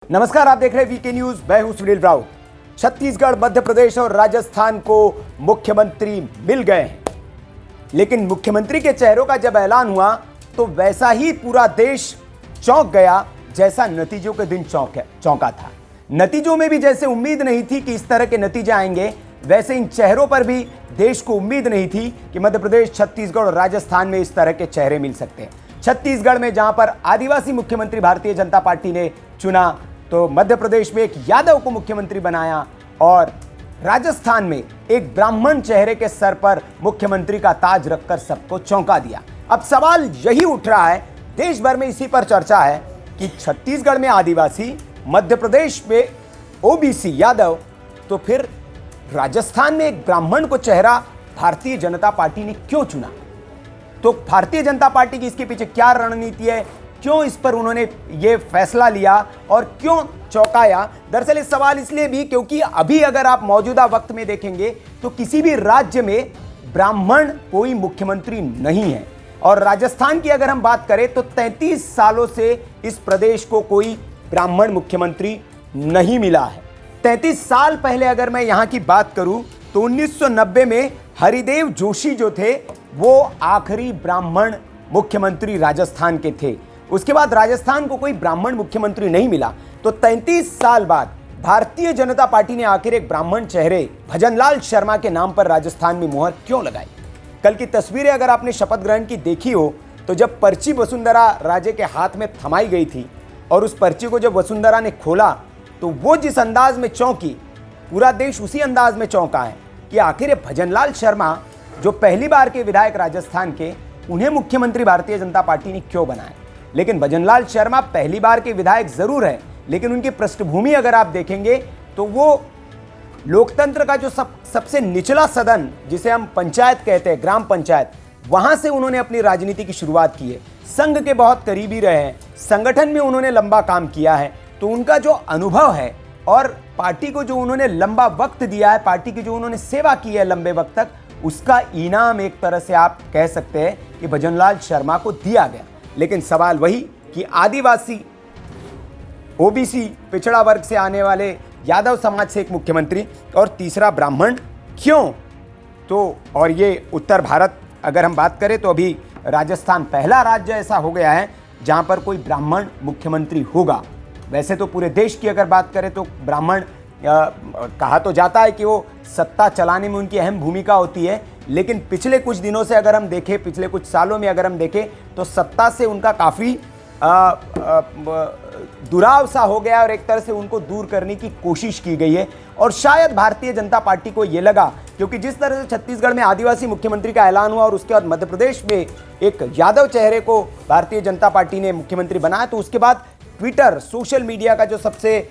नमस्कार, आप देख रहे हैं वीके न्यूज। मैं हूं सुनील राउत। छत्तीसगढ़, मध्य प्रदेश और राजस्थान को मुख्यमंत्री मिल गए हैं, लेकिन मुख्यमंत्री के चेहरों का जब ऐलान हुआ तो वैसा ही पूरा देश चौंक गया जैसा नतीजों के दिन चौंका था। नतीजों में भी जैसे उम्मीद नहीं थी कि इस तरह के नतीजे आएंगे, वैसे इन चेहरों पर भी देश को उम्मीद नहीं थी कि मध्य प्रदेश, छत्तीसगढ़ और राजस्थान में इस तरह के चेहरे मिल सकते हैं। छत्तीसगढ़ में जहां पर आदिवासी मुख्यमंत्री भारतीय जनता पार्टी ने चुना, तो मध्य प्रदेश में एक यादव को मुख्यमंत्री बनाया और राजस्थान में एक ब्राह्मण चेहरे के सर पर मुख्यमंत्री का ताज रखकर सबको चौंका दिया। अब सवाल यही उठ रहा है, देश भर में इसी पर चर्चा है कि छत्तीसगढ़ में आदिवासी, मध्य प्रदेश में ओबीसी यादव, तो फिर राजस्थान में एक ब्राह्मण को चेहरा भारतीय जनता पार्टी ने क्यों चुना? तो भारतीय जनता पार्टी की इसके पीछे क्या रणनीति है, क्यों इस पर उन्होंने ये फैसला लिया और क्यों चौंकाया? दरअसल ये सवाल इसलिए भी क्योंकि अभी अगर आप मौजूदा वक्त में देखेंगे तो किसी भी राज्य में ब्राह्मण कोई मुख्यमंत्री नहीं है। और राजस्थान की अगर हम बात करें तो 33 सालों से इस प्रदेश को कोई ब्राह्मण मुख्यमंत्री नहीं मिला है। 33 साल पहले अगर मैं यहाँ की बात करूँ तो 1990 में हरिदेव जोशी जो थे वो आखिरी ब्राह्मण मुख्यमंत्री राजस्थान के थे। उसके बाद राजस्थान को कोई ब्राह्मण मुख्यमंत्री नहीं मिला। तो 33 साल बाद भारतीय जनता पार्टी ने आखिर एक ब्राह्मण चेहरे भजनलाल शर्मा के नाम पर राजस्थान में मुहर क्यों लगाई? कल की तस्वीरें अगर आपने शपथ ग्रहण की देखी हो तो जब पर्ची वसुंधरा राजे के हाथ में थमाई गई थी और उस पर्ची को जब वसुंधरा ने खोला तो वो जिस अंदाज में चौंकी, पूरा देश उसी अंदाज में चौंका है कि आखिर भजनलाल शर्मा जो पहली बार के विधायक राजस्थान के, उन्हें मुख्यमंत्री भारतीय जनता पार्टी ने क्यों बनाया? लेकिन भजनलाल शर्मा पहली बार के विधायक जरूर है, लेकिन उनकी पृष्ठभूमि अगर आप देखेंगे तो वो लोकतंत्र का जो सबसे निचला सदन, जिसे हम पंचायत कहते हैं, ग्राम पंचायत, वहां से उन्होंने अपनी राजनीति की शुरुआत की है। संघ के बहुत करीबी रहे हैं, संगठन में उन्होंने लंबा काम किया है, तो उनका जो अनुभव है और पार्टी को जो उन्होंने लंबा वक्त दिया है, पार्टी की जो उन्होंने सेवा की है लंबे वक्त तक, उसका इनाम एक तरह से आप कह सकते हैं कि भजनलाल शर्मा को दिया गया। लेकिन सवाल वही कि आदिवासी, ओबीसी, पिछड़ा वर्ग से आने वाले यादव समाज से एक मुख्यमंत्री और तीसरा ब्राह्मण क्यों? तो और ये उत्तर भारत अगर हम बात करें तो अभी राजस्थान पहला राज्य ऐसा हो गया है जहां पर कोई ब्राह्मण मुख्यमंत्री होगा। वैसे तो पूरे देश की अगर बात करें तो ब्राह्मण कहा तो जाता है कि वो सत्ता चलाने में उनकी अहम भूमिका होती है, लेकिन पिछले कुछ दिनों से अगर हम देखें, पिछले कुछ सालों में अगर हम देखें तो सत्ता से उनका काफ़ी दुराव सा हो गया और एक तरह से उनको दूर करने की कोशिश की गई है। और शायद भारतीय जनता पार्टी को ये लगा, क्योंकि जिस तरह से छत्तीसगढ़ में आदिवासी मुख्यमंत्री का ऐलान हुआ और उसके बाद मध्य प्रदेश में एक यादव चेहरे को भारतीय जनता पार्टी ने मुख्यमंत्री बनाया, तो उसके बाद ट्विटर, सोशल मीडिया का जो सबसे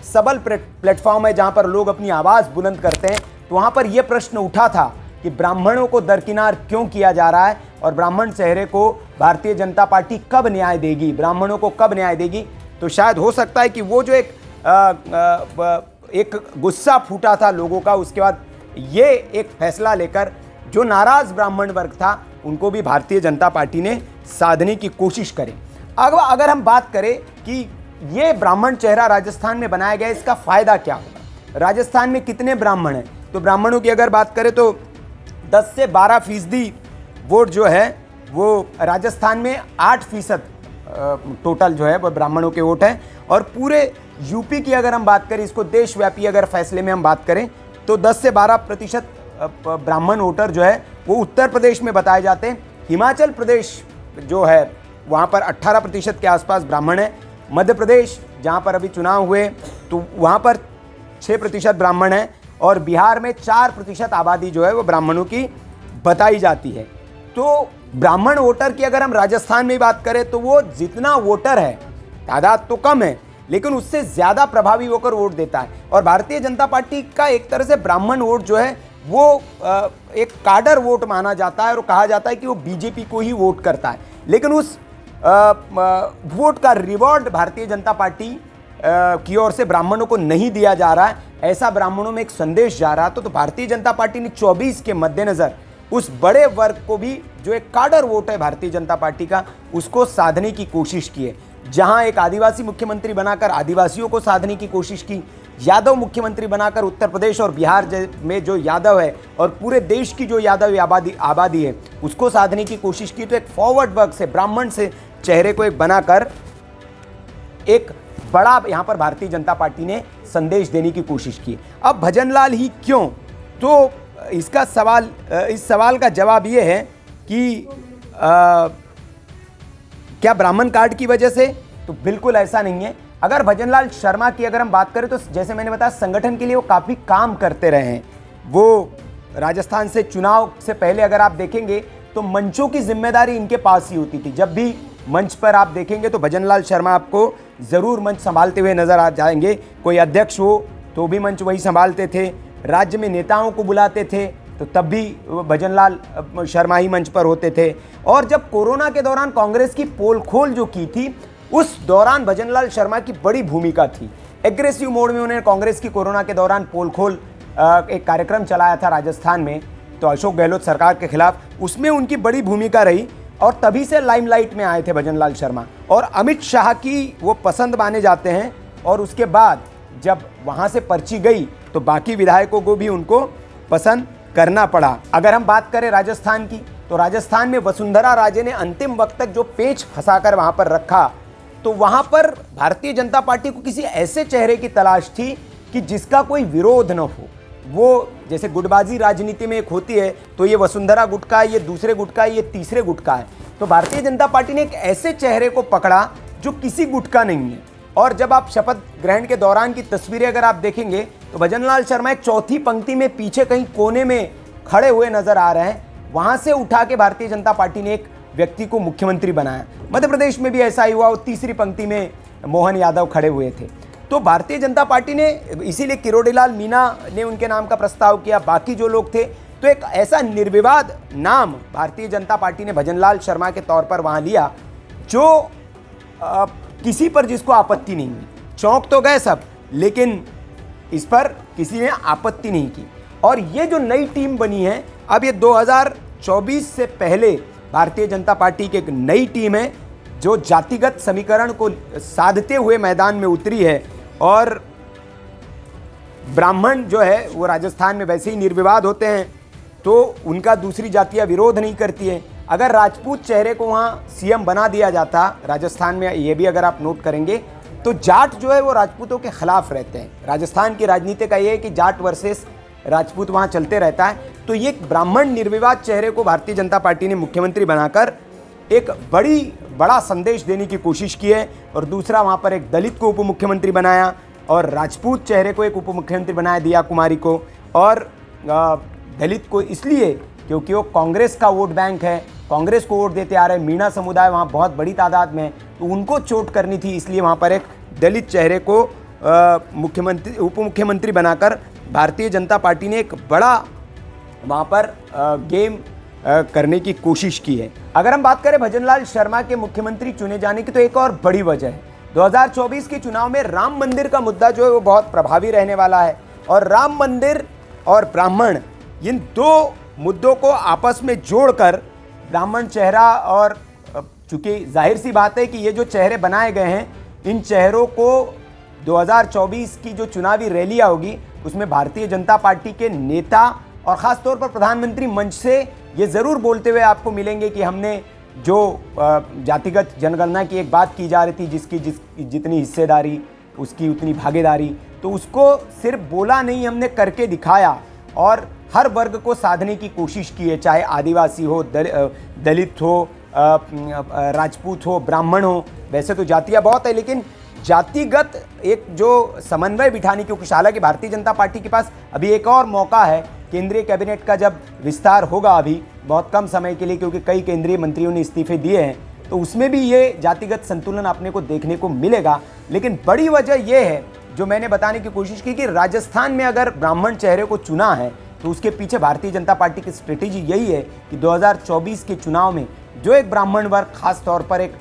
सबल प्लेटफॉर्म है जहां पर लोग अपनी आवाज़ बुलंद करते हैं, तो वहां पर यह प्रश्न उठा था कि ब्राह्मणों को दरकिनार क्यों किया जा रहा है और ब्राह्मण चेहरे को भारतीय जनता पार्टी कब न्याय देगी, ब्राह्मणों को कब न्याय देगी? तो शायद हो सकता है कि वो जो एक गुस्सा फूटा था लोगों का, उसके बाद ये एक फैसला लेकर जो नाराज ब्राह्मण वर्ग था उनको भी भारतीय जनता पार्टी ने साधने की कोशिश करी। अगर हम बात करें कि ये ब्राह्मण चेहरा राजस्थान में बनाया गया, इसका फायदा क्या होगा? राजस्थान में कितने ब्राह्मण हैं? तो ब्राह्मणों की अगर बात करें तो 10 से 12% वोट जो है वो राजस्थान में 8% टोटल जो है वो ब्राह्मणों के वोट हैं। और पूरे यूपी की अगर हम बात करें, इसको देशव्यापी अगर फैसले में हम बात करें तो 10 से 12% ब्राह्मण वोटर जो है वो उत्तर प्रदेश में बताए जाते हैं। हिमाचल प्रदेश जो है वहाँ पर 18% के आसपास ब्राह्मण है। मध्य प्रदेश जहाँ पर अभी चुनाव हुए तो वहाँ पर 6% ब्राह्मण है और बिहार में 4% आबादी जो है वो ब्राह्मणों की बताई जाती है। तो ब्राह्मण वोटर की अगर हम राजस्थान में बात करें तो वो जितना वोटर है, तादाद तो कम है लेकिन उससे ज़्यादा प्रभावी होकर वोट देता है। और भारतीय जनता पार्टी का एक तरह से ब्राह्मण वोट जो है वो एक काडर वोट माना जाता है और कहा जाता है कि वो बीजेपी को ही वोट करता है। लेकिन उस वोट का रिवॉर्ड भारतीय जनता पार्टी की ओर से ब्राह्मणों को नहीं दिया जा रहा है, ऐसा ब्राह्मणों में एक संदेश जा रहा। तो भारतीय जनता पार्टी ने 24 के मद्देनज़र उस बड़े वर्ग को भी, जो एक काडर वोट है भारतीय जनता पार्टी का, उसको साधने की कोशिश की है। जहां एक आदिवासी मुख्यमंत्री बनाकर आदिवासियों को साधने की कोशिश की, यादव मुख्यमंत्री बनाकर उत्तर प्रदेश और बिहार में जो यादव है और पूरे देश की जो यादव आबादी है उसको साधने की कोशिश की, तो एक फॉरवर्ड वर्क से, ब्राह्मण से चेहरे को एक बनाकर एक बड़ा यहां पर भारतीय जनता पार्टी ने संदेश देने की कोशिश की। अब भजनलाल ही क्यों, तो इसका सवाल, इस सवाल का जवाब ये है कि क्या ब्राह्मण कार्ड की वजह से, तो बिल्कुल ऐसा नहीं है। अगर भजनलाल शर्मा की अगर हम बात करें तो जैसे मैंने बताया संगठन के लिए वो काफ़ी काम करते रहे हैं। वो राजस्थान से चुनाव से पहले अगर आप देखेंगे तो मंचों की जिम्मेदारी इनके पास ही होती थी। जब भी मंच पर आप देखेंगे तो भजनलाल शर्मा आपको ज़रूर मंच संभालते हुए नजर आ जाएंगे। कोई अध्यक्ष हो तो भी मंच वही संभालते थे, राज्य में नेताओं को बुलाते थे तो तब भी भजनलाल शर्मा ही मंच पर होते थे। और जब कोरोना के दौरान कांग्रेस की पोल खोल जो की थी उस दौरान भजनलाल शर्मा की बड़ी भूमिका थी। एग्रेसिव मोड में उन्होंने कांग्रेस की कोरोना के दौरान पोल खोल एक कार्यक्रम चलाया था राजस्थान में, तो अशोक गहलोत सरकार के खिलाफ, उसमें उनकी बड़ी भूमिका रही और तभी से लाइमलाइट में आए थे भजनलाल शर्मा और अमित शाह की वो पसंद माने जाते हैं। और उसके बाद जब वहां से पर्ची गई तो बाकी विधायकों को भी उनको पसंद करना पड़ा। अगर हम बात करें राजस्थान की, तो राजस्थान में वसुंधरा राजे ने अंतिम वक्त तक जो पेच फंसाकर वहां पर रखा, तो वहां पर भारतीय जनता पार्टी को किसी ऐसे चेहरे की तलाश थी कि जिसका कोई विरोध न हो। वो जैसे गुटबाजी राजनीति में एक होती है, तो ये वसुंधरा गुट का है, ये दूसरे गुट का है, ये तीसरे गुट का है। तो भारतीय जनता पार्टी ने एक ऐसे चेहरे को पकड़ा जो किसी गुट का नहीं है। और जब आप शपथ ग्रहण के दौरान की तस्वीरें अगर आप देखेंगे तो भजनलाल शर्मा एक चौथी पंक्ति में पीछे कहीं कोने में खड़े हुए नजर आ रहे हैं। वहां से उठा के भारतीय जनता पार्टी ने एक व्यक्ति को मुख्यमंत्री बनाया। मध्य प्रदेश में भी ऐसा ही हुआ, वो तीसरी पंक्ति में मोहन यादव खड़े हुए थे। तो भारतीय जनता पार्टी ने इसीलिए किरोड़ीलाल मीणा ने उनके नाम का प्रस्ताव किया, बाकी जो लोग थे, तो एक ऐसा निर्विवाद नाम भारतीय जनता पार्टी ने भजनलाल शर्मा के तौर पर वहां लिया जो किसी पर जिसको आपत्ति नहीं हुई। चौंक तो गए सब, लेकिन इस पर किसी ने आपत्ति नहीं की। और ये जो नई टीम बनी है, अब ये 2024 से पहले भारतीय जनता पार्टी की एक नई टीम है जो जातिगत समीकरण को साधते हुए मैदान में उतरी है। और ब्राह्मण जो है वो राजस्थान में वैसे ही निर्विवाद होते हैं, तो उनका दूसरी जातियां विरोध नहीं करती है। अगर राजपूत चेहरे को वहाँ सीएम बना दिया जाता राजस्थान में, ये भी अगर आप नोट करेंगे, तो जाट जो है वो राजपूतों के खिलाफ रहते हैं। राजस्थान की राजनीति का ये है कि जाट वर्सेस राजपूत वहाँ चलते रहता है। तो ये ब्राह्मण निर्विवाद चेहरे को भारतीय जनता पार्टी ने मुख्यमंत्री बनाकर एक बड़ा संदेश देने की कोशिश की है। और दूसरा, वहाँ पर एक दलित को उप मुख्यमंत्री बनाया और राजपूत चेहरे को एक उप मुख्यमंत्री बनाया, दिया कुमारी को। और दलित को इसलिए क्योंकि वो कांग्रेस का वोट बैंक है, कांग्रेस को वोट देते आ रहे, मीणा समुदाय वहाँ बहुत बड़ी तादाद में, तो उनको चोट करनी थी, इसलिए वहाँ पर एक दलित चेहरे को उप मुख्यमंत्री बनाकर भारतीय जनता पार्टी ने एक बड़ा वहाँ पर गेम करने की कोशिश की है। अगर हम बात करें भजनलाल शर्मा के मुख्यमंत्री चुने जाने की, तो एक और बड़ी वजह है 2024 के चुनाव में राम मंदिर का मुद्दा जो है वो बहुत प्रभावी रहने वाला है। और राम मंदिर और ब्राह्मण, इन दो मुद्दों को आपस में जोड़कर ब्राह्मण चेहरा, और चूंकि जाहिर सी बात है कि ये जो चेहरे बनाए गए हैं, इन चेहरों को 2024 की जो चुनावी रैलियां होगी उसमें भारतीय जनता पार्टी के नेता और ख़ास तौर पर प्रधानमंत्री मंच से ये ज़रूर बोलते हुए आपको मिलेंगे कि हमने जो जातिगत जनगणना की एक बात की जा रही थी, जिसकी जितनी हिस्सेदारी उसकी उतनी भागीदारी, तो उसको सिर्फ बोला नहीं, हमने करके दिखाया और हर वर्ग को साधने की कोशिश की है, चाहे आदिवासी हो, दलित हो, राजपूत हो, ब्राह्मण हो। वैसे तो जातियाँ बहुत है, लेकिन जातिगत एक जो समन्वय बिठाने की कोशिश, हालांकि भारतीय जनता पार्टी के पास अभी एक और मौका है, केंद्रीय कैबिनेट का जब विस्तार होगा अभी बहुत कम समय के लिए, क्योंकि कई केंद्रीय मंत्रियों ने इस्तीफे दिए हैं, तो उसमें भी ये जातिगत संतुलन अपने को देखने को मिलेगा। लेकिन बड़ी वजह यह है जो मैंने बताने की कोशिश की कि राजस्थान में अगर ब्राह्मण चेहरे को चुना है तो उसके पीछे भारतीय जनता पार्टी की स्ट्रेटेजी यही है कि 2024 के चुनाव में जो एक ब्राह्मण वर्ग खास तौर पर एक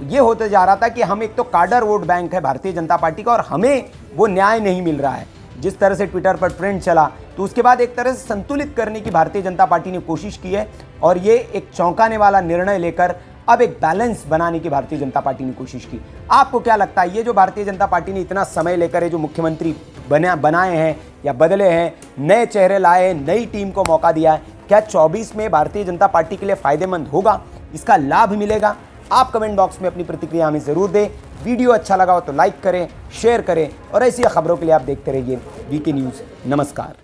ये होते जा रहा था कि हम एक तो काडर वोट बैंक है भारतीय जनता पार्टी का और हमें वो न्याय नहीं मिल रहा है, जिस तरह से ट्विटर पर ट्रेंड चला, तो उसके बाद एक तरह से संतुलित करने की भारतीय जनता पार्टी ने कोशिश की है। और ये एक चौंकाने वाला निर्णय लेकर अब एक बैलेंस बनाने की भारतीय जनता पार्टी ने कोशिश की। आपको क्या लगता है, ये जो भारतीय जनता पार्टी ने इतना समय लेकर ये जो मुख्यमंत्री बनाए हैं या बदले हैं, नए चेहरे लाए, नई टीम को मौका दिया है, क्या 24 में भारतीय जनता पार्टी के लिए फायदेमंद होगा, इसका लाभ मिलेगा? आप कमेंट बॉक्स में अपनी प्रतिक्रिया हमें जरूर दें। वीडियो अच्छा लगा हो तो लाइक करें, शेयर करें और ऐसी खबरों के लिए आप देखते रहिए वीके न्यूज़। नमस्कार।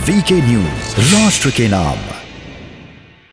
वीके न्यूज़, राष्ट्र के नाम।